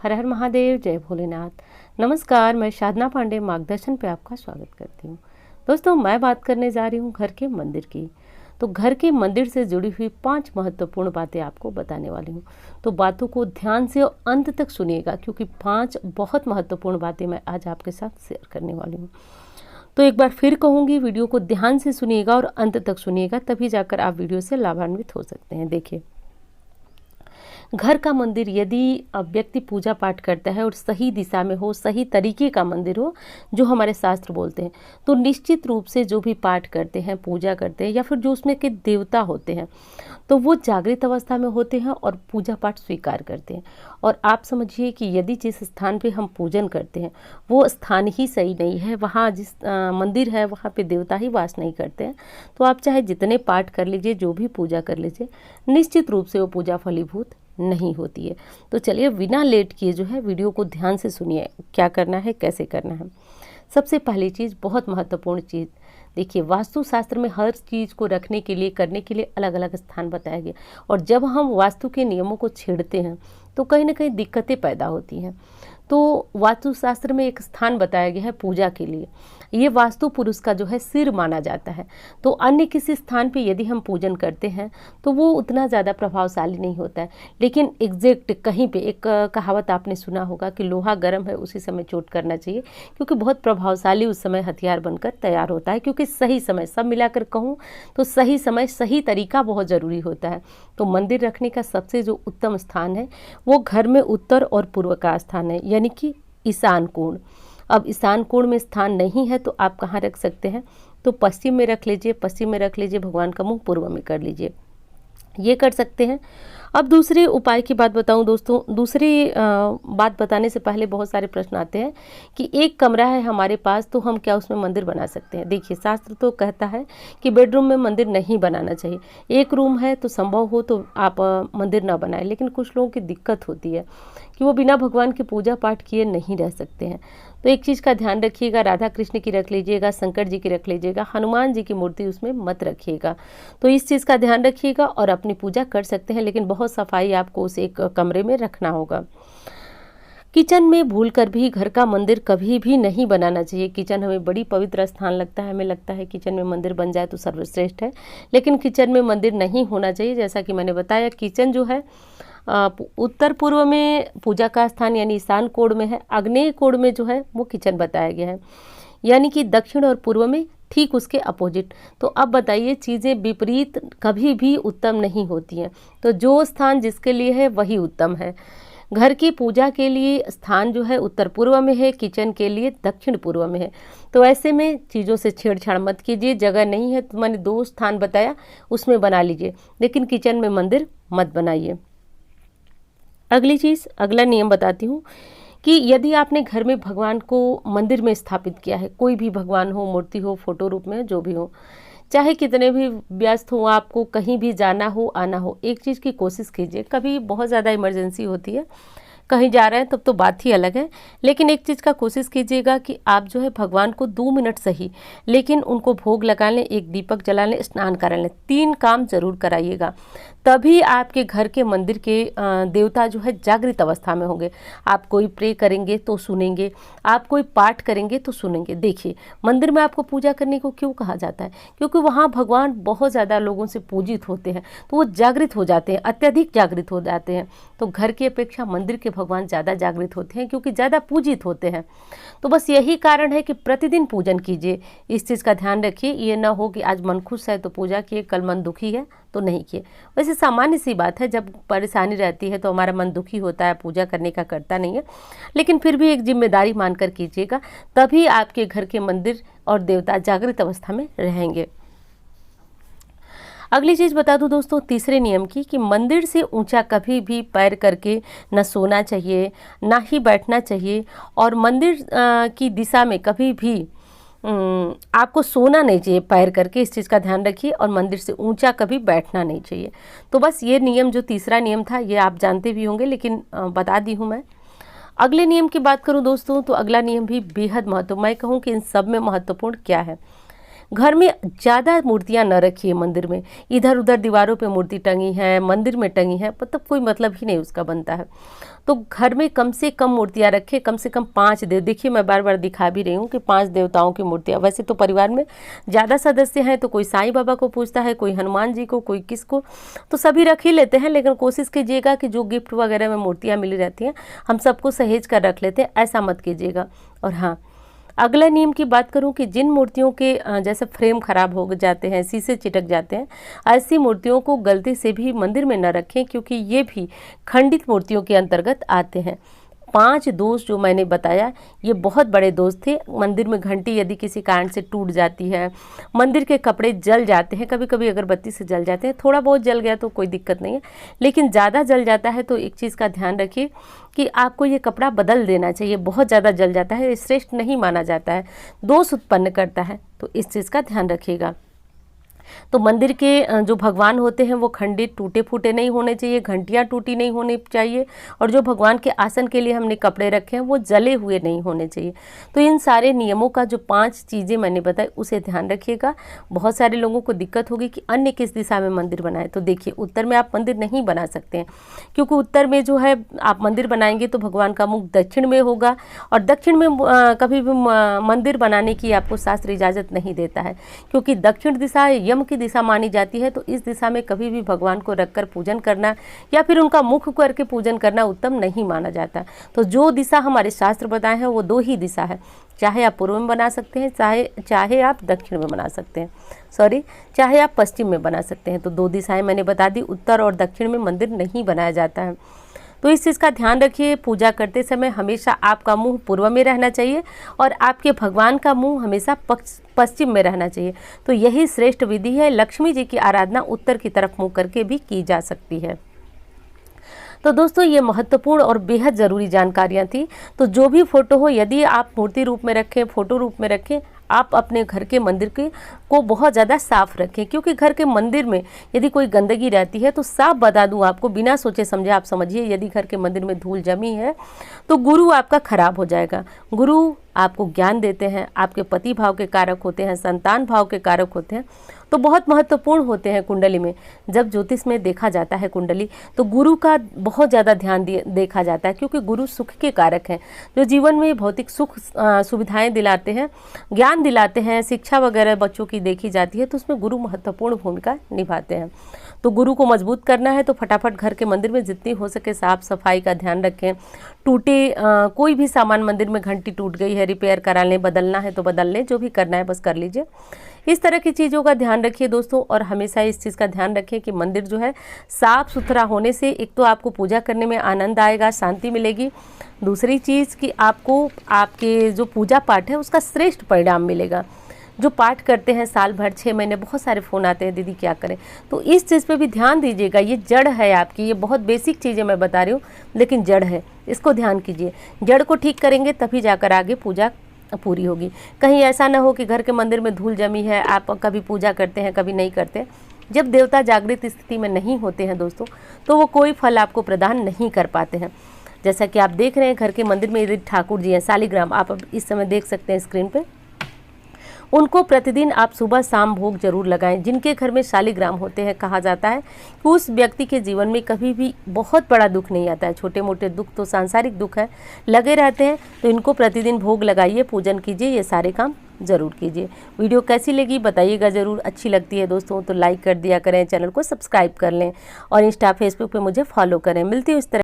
हर हर महादेव, जय भोलेनाथ। नमस्कार, मैं साधना पांडे मार्गदर्शन पे आपका स्वागत करती हूँ। दोस्तों, मैं बात करने जा रही हूँ घर के मंदिर की। तो घर के मंदिर से जुड़ी हुई 5 महत्वपूर्ण बातें आपको बताने वाली हूँ। तो बातों को ध्यान से और अंत तक सुनिएगा, क्योंकि 5 बहुत महत्वपूर्ण बातें मैं आज आपके साथ शेयर करने वाली हूँ। तो एक बार फिर कहूँगी, वीडियो को ध्यान से सुनिएगा और अंत तक सुनिएगा, तभी जाकर आप वीडियो से लाभान्वित हो सकते हैं। देखिए, घर का मंदिर यदि व्यक्ति पूजा पाठ करता है और सही दिशा में हो, सही तरीके का मंदिर हो, जो हमारे शास्त्र बोलते हैं, तो निश्चित रूप से जो भी पाठ करते हैं, पूजा करते हैं, या फिर जो उसमें के देवता होते हैं, तो वो जागृत अवस्था में होते हैं और पूजा पाठ स्वीकार करते हैं। और आप समझिए कि यदि जिस स्थान पे हम पूजन करते हैं वो स्थान ही सही नहीं है, वहाँ जिस मंदिर है वहाँ पे देवता ही वास नहीं करते हैं, तो आप चाहे जितने पाठ कर लीजिए, जो भी पूजा कर लीजिए, निश्चित रूप से वो पूजा फलीभूत नहीं होती है। तो चलिए, बिना लेट किए जो है वीडियो को ध्यान से सुनिए, क्या करना है, कैसे करना है। सबसे पहली चीज़, बहुत महत्वपूर्ण चीज़, देखिए, वास्तुशास्त्र में हर चीज़ को रखने के लिए, करने के लिए अलग अलग स्थान बताया गया, और जब हम वास्तु के नियमों को छेड़ते हैं तो कहीं ना कहीं दिक्कतें पैदा होती हैं। तो वास्तुशास्त्र में एक स्थान बताया गया है पूजा के लिए। ये वास्तु पुरुष का जो है सिर माना जाता है। तो अन्य किसी स्थान पे यदि हम पूजन करते हैं तो वो उतना ज़्यादा प्रभावशाली नहीं होता है। लेकिन एग्जैक्ट कहीं पे, एक कहावत आपने सुना होगा कि लोहा गर्म है उसी समय चोट करना चाहिए, क्योंकि बहुत प्रभावशाली उस समय हथियार बनकर तैयार होता है। क्योंकि सही समय, सब मिलाकर कहूँ तो सही समय, सही तरीका बहुत ज़रूरी होता है। तो मंदिर रखने का सबसे जो उत्तम स्थान है वो घर में उत्तर और पूर्व का स्थान है, यानी कि ईशान कोण। अब ईशान कोण में स्थान नहीं है तो आप कहाँ रख सकते हैं? तो पश्चिम में रख लीजिए, पश्चिम में रख लीजिए, भगवान का मुंह पूर्व में कर लीजिए, ये कर सकते हैं। अब दूसरे उपाय की बात बताऊं दोस्तों, दूसरी बात बताने से पहले बहुत सारे प्रश्न आते हैं कि एक कमरा है हमारे पास, तो हम क्या उसमें मंदिर बना सकते हैं? देखिए, शास्त्र तो कहता है कि बेडरूम में मंदिर नहीं बनाना चाहिए। एक रूम है तो संभव हो तो आप मंदिर ना बनाएं। लेकिन कुछ लोगों की दिक्कत होती है कि वो बिना भगवान की पूजा पाठ किए नहीं रह सकते हैं। तो एक चीज़ का ध्यान रखिएगा, राधा कृष्ण की रख लीजिएगा, शंकर जी की रख लीजिएगा, हनुमान जी की मूर्ति उसमें मत रखिएगा। तो इस चीज़ का ध्यान रखिएगा और अपनी पूजा कर सकते हैं, लेकिन बहुत सफाई आपको उस एक कमरे में रखना होगा। किचन में भूलकर भी घर का मंदिर कभी भी नहीं बनाना चाहिए। किचन हमें बड़ी पवित्र स्थान लगता है, हमें लगता है किचन में मंदिर बन जाए तो सर्वश्रेष्ठ है, लेकिन किचन में मंदिर नहीं होना चाहिए। जैसा कि मैंने बताया, किचन जो है उत्तर पूर्व में पूजा का स्थान यानी ईशान कोण में है, आग्नेय कोण में जो है वो किचन बताया गया है, यानी कि दक्षिण और पूर्व में ठीक उसके अपोजिट। तो अब बताइए, चीज़ें विपरीत कभी भी उत्तम नहीं होती हैं। तो जो स्थान जिसके लिए है वही उत्तम है। घर की पूजा के लिए स्थान जो है उत्तर पूर्व में है, किचन के लिए दक्षिण पूर्व में है। तो ऐसे में चीज़ों से छेड़छाड़ मत कीजिए। जगह नहीं है तो मैंने 2 स्थान बताया, उसमें बना लीजिए, लेकिन किचन में मंदिर मत बनाइए। अगली चीज़, अगला नियम बताती हूँ कि यदि आपने घर में भगवान को मंदिर में स्थापित किया है, कोई भी भगवान हो, मूर्ति हो, फोटो रूप में, जो भी हो, चाहे कितने भी व्यस्त हो, आपको कहीं भी जाना हो, आना हो, एक चीज़ की कोशिश कीजिए। कभी बहुत ज़्यादा इमरजेंसी होती है, कहीं जा रहे हैं, तब तो बात ही अलग है, लेकिन एक चीज़ का कोशिश कीजिएगा कि आप जो है भगवान को 2 मिनट सही, लेकिन उनको भोग लगा लें, एक दीपक जला लें, स्नान करा लें, 3 काम जरूर कराइएगा। तभी आपके घर के मंदिर के देवता जो है जागृत अवस्था में होंगे। आप कोई प्रे करेंगे तो सुनेंगे, आप कोई पाठ करेंगे तो सुनेंगे। देखिए, मंदिर में आपको पूजा करने को क्यों कहा जाता है? क्योंकि वहाँ भगवान बहुत ज़्यादा लोगों से पूजित होते हैं, तो वो जागृत हो जाते हैं, अत्यधिक जागृत हो जाते हैं। तो घर की अपेक्षा मंदिर के भगवान ज़्यादा जागृत होते हैं, क्योंकि ज़्यादा पूजित होते हैं। तो बस यही कारण है कि प्रतिदिन पूजन कीजिए। इस चीज़ का ध्यान रखिए, ये ना हो कि आज मन खुश है तो पूजा किए, कल मन दुखी है तो नहीं किए। वैसे सामान्य सी बात है, जब परेशानी रहती है तो हमारा मन दुखी होता है, पूजा करने का करता नहीं है, लेकिन फिर भी एक जिम्मेदारी मानकर कीजिएगा, तभी आपके घर के मंदिर और देवता जागृत अवस्था में रहेंगे। अगली चीज़ बता दूं दोस्तों, तीसरे नियम की, कि मंदिर से ऊंचा कभी भी पैर करके न सोना चाहिए, ना ही बैठना चाहिए, और मंदिर की दिशा में कभी भी आपको सोना नहीं चाहिए पैर करके। इस चीज़ का ध्यान रखिए, और मंदिर से ऊंचा कभी बैठना नहीं चाहिए। तो बस ये नियम, जो तीसरा नियम था, ये आप जानते भी होंगे, लेकिन बता दी हूँ मैं। अगले नियम की बात करूँ दोस्तों, तो अगला नियम भी बेहद महत्व, मैं कहूँ कि इन सब में महत्वपूर्ण क्या है। घर में ज़्यादा मूर्तियाँ न रखिए मंदिर में, इधर उधर दीवारों पे मूर्ति टंगी है, मंदिर में टंगी है, मतलब कोई मतलब ही नहीं उसका बनता है। तो घर में कम से कम मूर्तियाँ रखें, कम से कम 5 देव। देखिए मैं बार बार दिखा भी रही हूँ कि 5 देवताओं की मूर्तियाँ। वैसे तो परिवार में ज़्यादा सदस्य हैं तो कोई साईं बाबा को पूछता है, कोई हनुमान जी को, कोई किसको, तो सभी रख ही लेते हैं। लेकिन कोशिश कीजिएगा कि जो गिफ्ट वगैरह में मूर्तियाँ मिली रहती हैं हम सबको सहेज कर रख लेते हैं, ऐसा मत कीजिएगा। और हाँ, अगला नियम की बात करूं कि जिन मूर्तियों के जैसे फ्रेम खराब हो जाते हैं, शीशे चिटक जाते हैं, ऐसी मूर्तियों को गलती से भी मंदिर में न रखें, क्योंकि ये भी खंडित मूर्तियों के अंतर्गत आते हैं। 5 दोष जो मैंने बताया ये बहुत बड़े दोष थे। मंदिर में घंटी यदि किसी कारण से टूट जाती है, मंदिर के कपड़े जल जाते हैं, कभी कभी अगरबत्ती से जल जाते हैं, थोड़ा बहुत जल गया तो कोई दिक्कत नहीं है, लेकिन ज़्यादा जल जाता है तो एक चीज़ का ध्यान रखिए कि आपको ये कपड़ा बदल देना चाहिए। बहुत ज़्यादा जल जाता है, श्रेष्ठ नहीं माना जाता है, दोष उत्पन्न करता है, तो इस चीज़ का ध्यान रखिएगा। तो मंदिर के जो भगवान होते हैं वो खंडित टूटे फूटे नहीं होने चाहिए, घंटियाँ टूटी नहीं होनी चाहिए, और जो भगवान के आसन के लिए हमने कपड़े रखे हैं वो जले हुए नहीं होने चाहिए। तो इन सारे नियमों का जो 5 चीज़ें मैंने बताई उसे ध्यान रखिएगा। बहुत सारे लोगों को दिक्कत होगी कि अन्य किस दिशा में मंदिर बनाए। तो देखिए उत्तर में आप मंदिर नहीं बना सकते हैं, क्योंकि उत्तर में जो है आप मंदिर बनाएंगे तो भगवान का मुख दक्षिण में होगा, और दक्षिण में कभी भी मंदिर बनाने की आपको शास्त्र इजाज़त नहीं देता है, क्योंकि दक्षिण दिशा यम की दिशा मानी जाती है। तो इस दिशा में कभी भी भगवान को रखकर पूजन करना या फिर उनका मुख करके पूजन करना उत्तम नहीं माना जाता। तो जो दिशा हमारे शास्त्र बताए हैं वो 2 ही दिशा है, चाहे आप पूर्व में बना सकते हैं, चाहे आप दक्षिण में बना सकते हैं, चाहे आप पश्चिम में बना सकते हैं। तो 2 दिशाएं मैंने बता दी, उत्तर और दक्षिण में मंदिर नहीं बनाया जाता है। तो इस चीज़ का ध्यान रखिए। पूजा करते समय हमेशा आपका मुंह पूर्व में रहना चाहिए और आपके भगवान का मुंह हमेशा पश्चिम में रहना चाहिए। तो यही श्रेष्ठ विधि है। लक्ष्मी जी की आराधना उत्तर की तरफ मुँह करके भी की जा सकती है। तो दोस्तों ये महत्वपूर्ण और बेहद ज़रूरी जानकारियाँ थी। तो जो भी फोटो हो, यदि आप मूर्ति रूप में रखें, फोटो रूप में रखें, आप अपने घर के मंदिर को बहुत ज़्यादा साफ़ रखें, क्योंकि घर के मंदिर में यदि कोई गंदगी रहती है तो साफ बता दूं आपको, बिना सोचे समझे आप समझिए, यदि घर के मंदिर में धूल जमी है तो गुरु आपका खराब हो जाएगा। गुरु आपको ज्ञान देते हैं, आपके पति भाव के कारक होते हैं, संतान भाव के कारक होते हैं, तो बहुत महत्वपूर्ण होते हैं कुंडली में। जब ज्योतिष में देखा जाता है कुंडली तो गुरु का बहुत ज़्यादा ध्यान देखा जाता है, क्योंकि गुरु सुख के कारक हैं, जो जीवन में भौतिक सुख सुविधाएं दिलाते हैं, ज्ञान दिलाते हैं, शिक्षा वगैरह बच्चों की देखी जाती है, तो उसमें गुरु महत्वपूर्ण भूमिका निभाते हैं। तो गुरु को मजबूत करना है तो फटाफट घर के मंदिर में जितनी हो सके साफ सफाई का ध्यान रखें। टूटे कोई भी सामान, मंदिर में घंटी टूट गई है, रिपेयर करा लें, बदलना है तो बदल लें, जो भी करना है बस कर लीजिए। इस तरह की चीज़ों का ध्यान रखिए दोस्तों। और हमेशा इस चीज़ का ध्यान रखें कि मंदिर जो है साफ़ सुथरा होने से एक तो आपको पूजा करने में आनंद आएगा, शांति मिलेगी। दूसरी चीज़ कि आपको आपके जो पूजा पाठ है उसका श्रेष्ठ परिणाम मिलेगा। जो पाठ करते हैं साल भर 6 महीने, बहुत सारे फ़ोन आते हैं दीदी क्या करें, तो इस चीज़ पे भी ध्यान दीजिएगा। ये जड़ है आपकी, ये बहुत बेसिक चीज़ें मैं बता रही हूँ, लेकिन जड़ है, इसको ध्यान कीजिए। जड़ को ठीक करेंगे तभी जाकर आगे पूजा पूरी होगी। कहीं ऐसा ना हो कि घर के मंदिर में धूल जमी है, आप कभी पूजा करते हैं कभी नहीं करते। जब देवता जागृत स्थिति में नहीं होते हैं दोस्तों, तो वो कोई फल आपको प्रदान नहीं कर पाते हैं। जैसा कि आप देख रहे हैं घर के मंदिर में यदि ठाकुर जी हैं, शालिग्राम आप इस समय देख सकते हैं स्क्रीन पे, उनको प्रतिदिन आप सुबह शाम भोग जरूर लगाएं। जिनके घर में शालिग्राम होते हैं, कहा जाता है कि उस व्यक्ति के जीवन में कभी भी बहुत बड़ा दुख नहीं आता है। छोटे मोटे दुख तो सांसारिक दुख है लगे रहते हैं, तो इनको प्रतिदिन भोग लगाइए, पूजन कीजिए, ये सारे काम ज़रूर कीजिए। वीडियो कैसी लगी बताइएगा ज़रूर। अच्छी लगती है दोस्तों तो लाइक कर दिया करें, चैनल को सब्सक्राइब कर लें और इंस्टा फेसबुक पे मुझे फॉलो करें। मिलती हूँ इस तरह